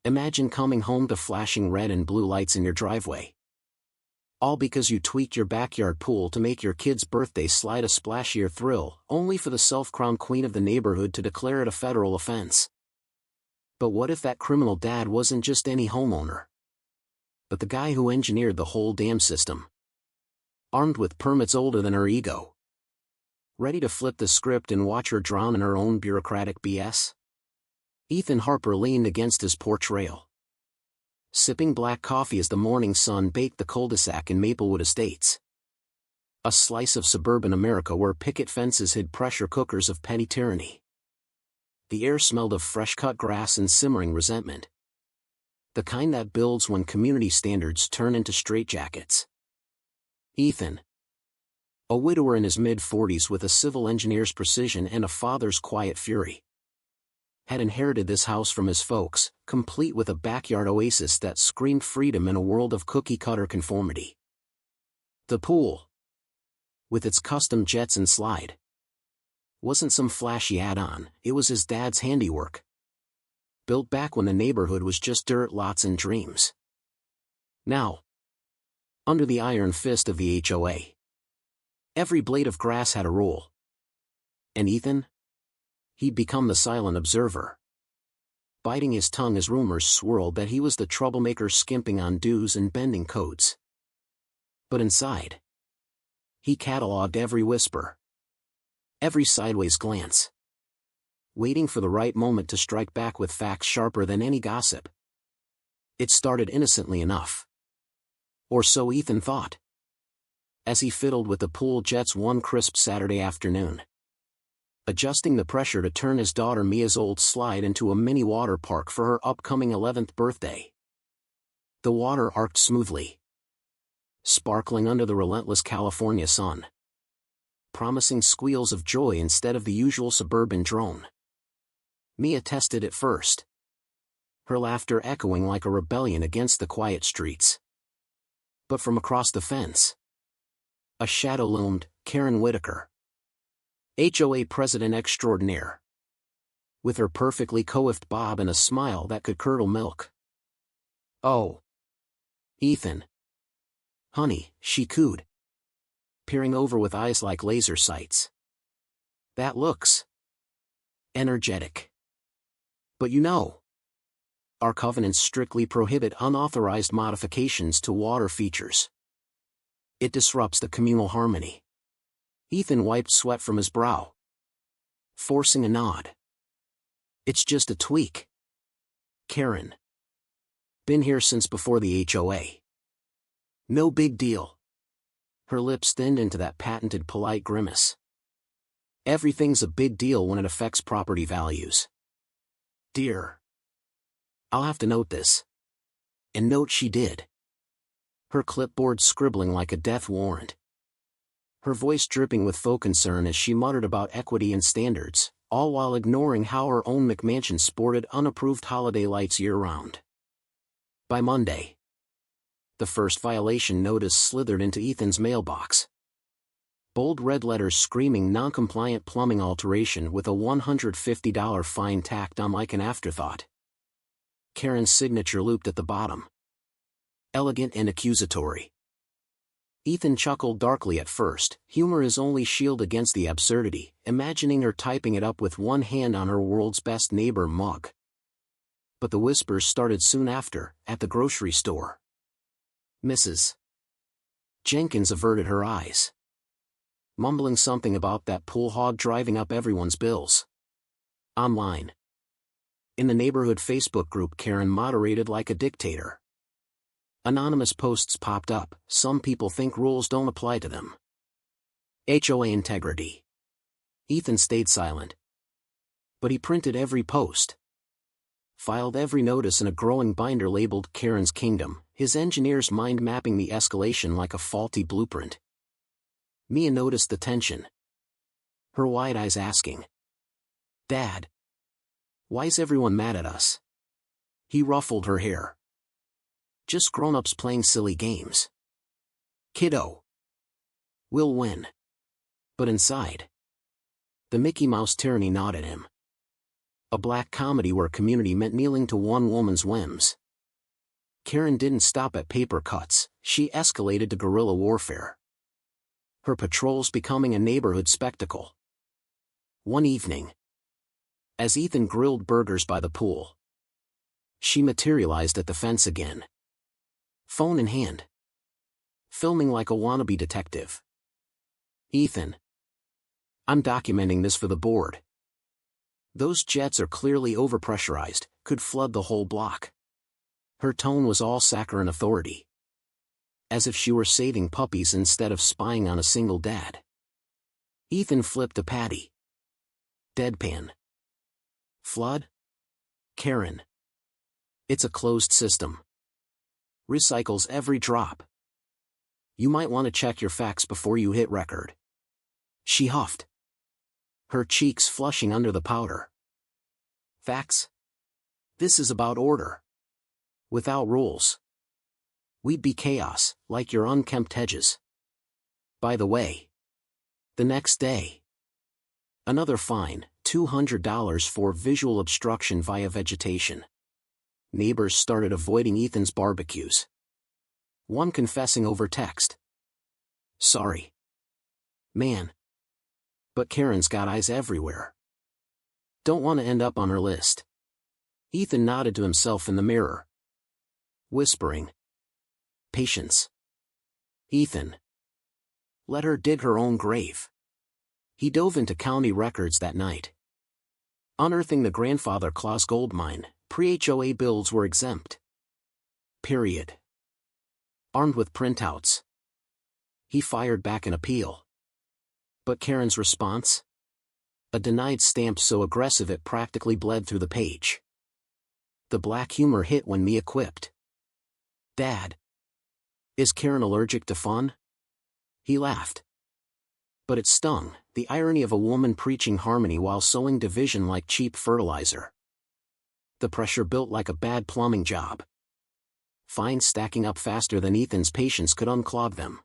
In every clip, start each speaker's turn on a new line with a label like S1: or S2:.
S1: Imagine coming home to flashing red and blue lights in your driveway. All because you tweaked your backyard pool to make your kid's birthday slide a splashier thrill, only for the self-crowned queen of the neighborhood to declare it a federal offense. But what if that criminal dad wasn't just any homeowner, but the guy who engineered the whole damn system? Armed with permits older than her ego. Ready to flip the script and watch her drown in her own bureaucratic BS? Ethan Harper leaned against his porch rail, sipping black coffee as the morning sun baked the cul-de-sac in Maplewood Estates. A slice of suburban America where picket fences hid pressure cookers of petty tyranny. The air smelled of fresh-cut grass and simmering resentment. The kind that builds when community standards turn into straitjackets. Ethan, a widower in his mid-40s with a civil engineer's precision and a father's quiet fury, had inherited this house from his folks, complete with a backyard oasis that screamed freedom in a world of cookie-cutter conformity. The pool, with its custom jets and slide, wasn't some flashy add-on, it was his dad's handiwork. Built back when the neighborhood was just dirt lots and dreams. Now, under the iron fist of the HOA, every blade of grass had a rule. And Ethan? He'd become the silent observer, biting his tongue as rumors swirled that he was the troublemaker skimping on dues and bending codes. But inside, he catalogued every whisper, every sideways glance, waiting for the right moment to strike back with facts sharper than any gossip. It started innocently enough. Or so Ethan thought, as he fiddled with the pool jets one crisp Saturday afternoon, adjusting the pressure to turn his daughter Mia's old slide into a mini water park for her upcoming 11th birthday. The water arced smoothly, sparkling under the relentless California sun, promising squeals of joy instead of the usual suburban drone. Mia tested it first, her laughter echoing like a rebellion against the quiet streets. But from across the fence, a shadow loomed, Karen Whitaker, HOA president extraordinaire, with her perfectly coiffed bob and a smile that could curdle milk. "Oh, Ethan. Honey," she cooed, peering over with eyes like laser sights. "That looks energetic. But you know, our covenants strictly prohibit unauthorized modifications to water features. It disrupts the communal harmony." Ethan wiped sweat from his brow, forcing a nod. "It's just a tweak, Karen. Been here since before the HOA. No big deal." Her lips thinned into that patented polite grimace. "Everything's a big deal when it affects property values. Dear. I'll have to note this." And note she did, her clipboard scribbling like a death warrant, her voice dripping with faux concern as she muttered about equity and standards, all while ignoring how her own McMansion sported unapproved holiday lights year-round. By Monday, the first violation notice slithered into Ethan's mailbox. Bold red letters screaming non-compliant plumbing alteration with a $150 fine tacked on like an afterthought. Karen's signature looped at the bottom, elegant and accusatory. Ethan chuckled darkly at first, humor his only shield against the absurdity, imagining her typing it up with one hand on her world's best neighbor mug. But the whispers started soon after, at the grocery store. Mrs. Jenkins averted her eyes, mumbling something about that pool hog driving up everyone's bills. Online, in the neighborhood Facebook group Karen moderated like a dictator, anonymous posts popped up. Some people think rules don't apply to them. HOA integrity. Ethan stayed silent, but he printed every post, filed every notice in a growing binder labeled Karen's Kingdom, his engineer's mind mapping the escalation like a faulty blueprint. Mia noticed the tension, her wide eyes asking, "Dad, why's everyone mad at us?" He ruffled her hair. "Just grown-ups playing silly games. Kiddo. We'll win." But inside, the Mickey Mouse tyranny gnawed at him. A black comedy where community meant kneeling to one woman's whims. Karen didn't stop at paper cuts, she escalated to guerrilla warfare. Her patrols becoming a neighborhood spectacle. One evening, as Ethan grilled burgers by the pool, she materialized at the fence again. Phone in hand. Filming like a wannabe detective. Ethan. I'm documenting this for the board. Those jets are clearly overpressurized, could flood the whole block. Her tone was all saccharine authority. As if she were saving puppies instead of spying on a single dad. Ethan flipped a patty. Deadpan. Flood? Karen. It's a closed system. Recycles every drop. You might want to check your facts before you hit record. She huffed. Her cheeks flushing under the powder. Facts? This is about order. Without rules. We'd be chaos, like your unkempt hedges. By the way. The next day. Another fine, $200 for visual obstruction via vegetation. Neighbors started avoiding Ethan's barbecues. One confessing over text. Sorry. Man. But Karen's got eyes everywhere. Don't want to end up on her list. Ethan nodded to himself in the mirror. Whispering. Patience. Ethan. Let her dig her own grave. He dove into county records that night. Unearthing the grandfather Claus gold mine, pre-HOA builds were exempt. Period. Armed with printouts. He fired back an appeal. But Karen's response? A denied stamp so aggressive it practically bled through the page. The black humor hit when me equipped. Dad. Is Karen allergic to fun? He laughed. But it stung, the irony of a woman preaching harmony while sowing division like cheap fertilizer. The pressure built like a bad plumbing job. Fines stacking up faster than Ethan's patience could unclog them.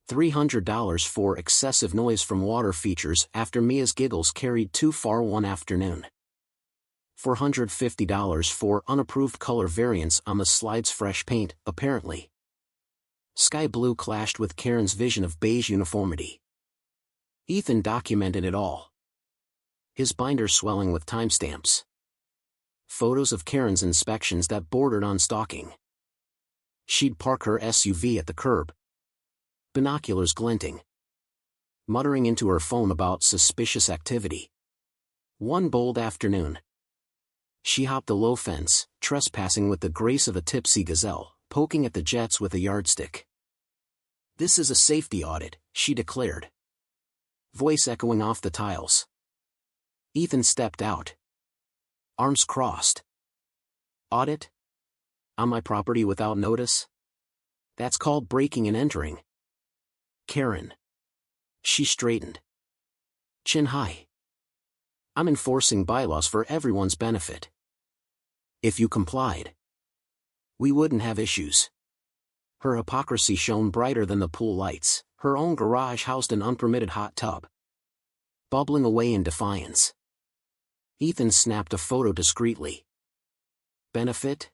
S1: $300 for excessive noise from water features after Mia's giggles carried too far one afternoon. $450 for unapproved color variants on the slide's fresh paint, apparently. Sky blue clashed with Karen's vision of beige uniformity. Ethan documented it all. His binder swelling with timestamps. Photos of Karen's inspections that bordered on stalking. She'd park her SUV at the curb. Binoculars glinting. Muttering into her phone about suspicious activity. One bold afternoon. She hopped the low fence, trespassing with the grace of a tipsy gazelle, poking at the jets with a yardstick. This is a safety audit, she declared. Voice echoing off the tiles. Ethan stepped out. Arms crossed. Audit? On my property without notice? That's called breaking and entering. Karen. She straightened. Chin high. I'm enforcing bylaws for everyone's benefit. If you complied, we wouldn't have issues. Her hypocrisy shone brighter than the pool lights. Her own garage housed an unpermitted hot tub. Bubbling away in defiance. Ethan snapped a photo discreetly. Benefit?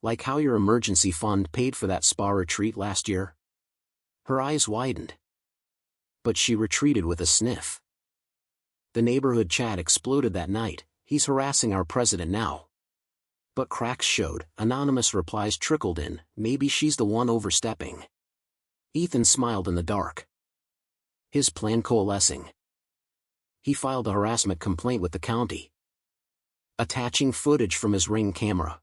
S1: Like how your emergency fund paid for that spa retreat last year? Her eyes widened. But she retreated with a sniff. The neighborhood chat exploded that night. He's harassing our president now. But cracks showed, anonymous replies trickled in, maybe she's the one overstepping. Ethan smiled in the dark. His plan coalescing. He filed a harassment complaint with the county. Attaching footage from his Ring camera.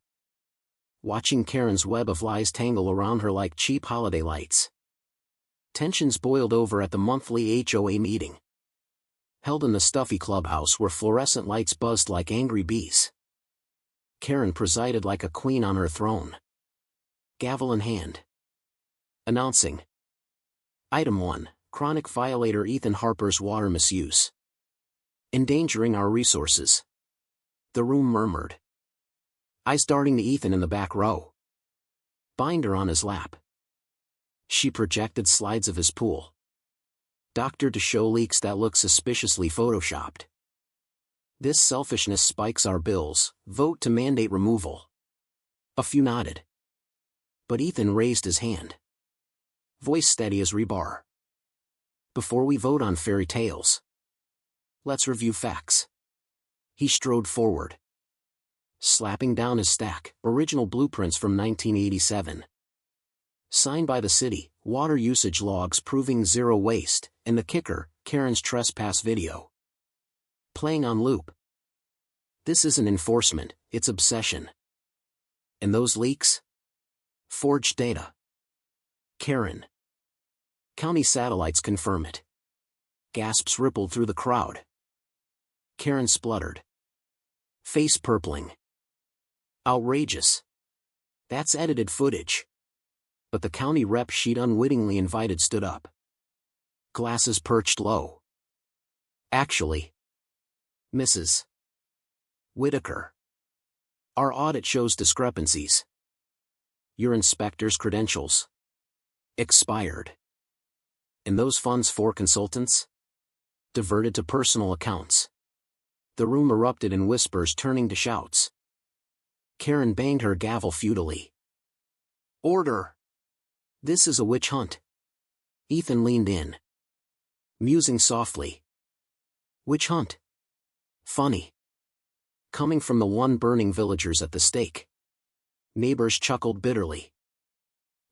S1: Watching Karen's web of lies tangle around her like cheap holiday lights. Tensions boiled over at the monthly HOA meeting. Held in the stuffy clubhouse where fluorescent lights buzzed like angry bees. Karen presided like a queen on her throne. Gavel in hand. Announcing. Item 1, chronic violator Ethan Harper's water misuse. Endangering our resources. The room murmured. Eyes darting to Ethan in the back row. Binder on his lap. She projected slides of his pool. Doctored to show leaks that look suspiciously photoshopped. This selfishness spikes our bills, vote to mandate removal. A few nodded. But Ethan raised his hand. Voice steady as rebar. Before we vote on fairy tales, let's review facts. He strode forward, slapping down his stack, original blueprints from 1987. Signed by the city, water usage logs proving zero waste, and the kicker, Karen's trespass video. Playing on loop. This isn't enforcement, it's obsession. And those leaks? Forged data. Karen. County satellites confirm it. Gasps rippled through the crowd. Karen spluttered, face purpling. Outrageous. That's edited footage. But the county rep she'd unwittingly invited stood up. Glasses perched low. Actually, Mrs. Whitaker, our audit shows discrepancies. Your inspector's credentials expired. And those funds for consultants? Diverted to personal accounts. The room erupted in whispers turning to shouts. Karen banged her gavel futilely. Order! This is a witch hunt. Ethan leaned in, musing softly. Witch hunt? Funny. Coming from the one burning villagers at the stake. Neighbors chuckled bitterly.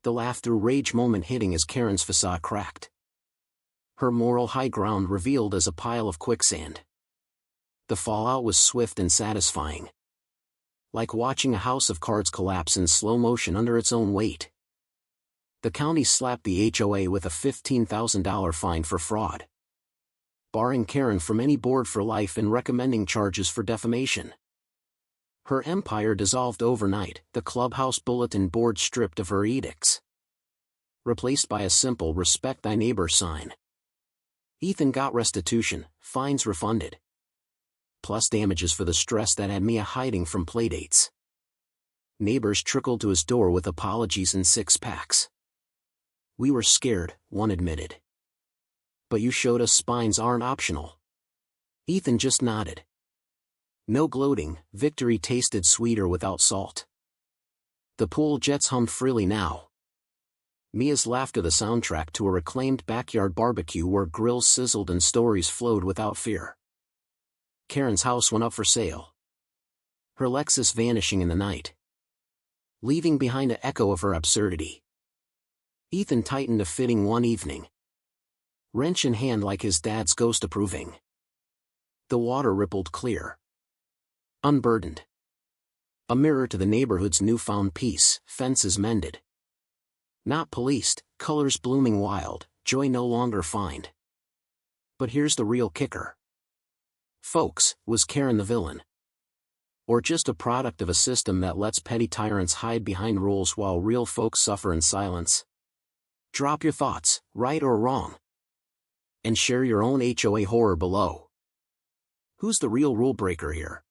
S1: The laugh-through-rage moment hitting as Karen's facade cracked. Her moral high ground revealed as a pile of quicksand. The fallout was swift and satisfying. Like watching a house of cards collapse in slow motion under its own weight. The county slapped the HOA with a $15,000 fine for fraud, barring Karen from any board for life and recommending charges for defamation. Her empire dissolved overnight, the clubhouse bulletin board stripped of her edicts, replaced by a simple respect thy neighbor sign. Ethan got restitution, fines refunded, plus damages for the stress that had Mia hiding from playdates. Neighbors trickled to his door with apologies and six-packs. We were scared, one admitted. But you showed us spines aren't optional. Ethan just nodded. No gloating, victory tasted sweeter without salt. The pool jets hummed freely now. Mia's laughter the soundtrack to a reclaimed backyard barbecue where grills sizzled and stories flowed without fear. Karen's house went up for sale. Her Lexus vanishing in the night, leaving behind an echo of her absurdity. Ethan tightened a fitting one evening, wrench in hand like his dad's ghost approving. The water rippled clear, unburdened. A mirror to the neighborhood's newfound peace, fences mended. Not policed, colors blooming wild, joy no longer fined. But here's the real kicker. Folks, was Karen the villain? Or just a product of a system that lets petty tyrants hide behind rules while real folks suffer in silence? Drop your thoughts, right or wrong, and share your own HOA horror below. Who's the real rule breaker here?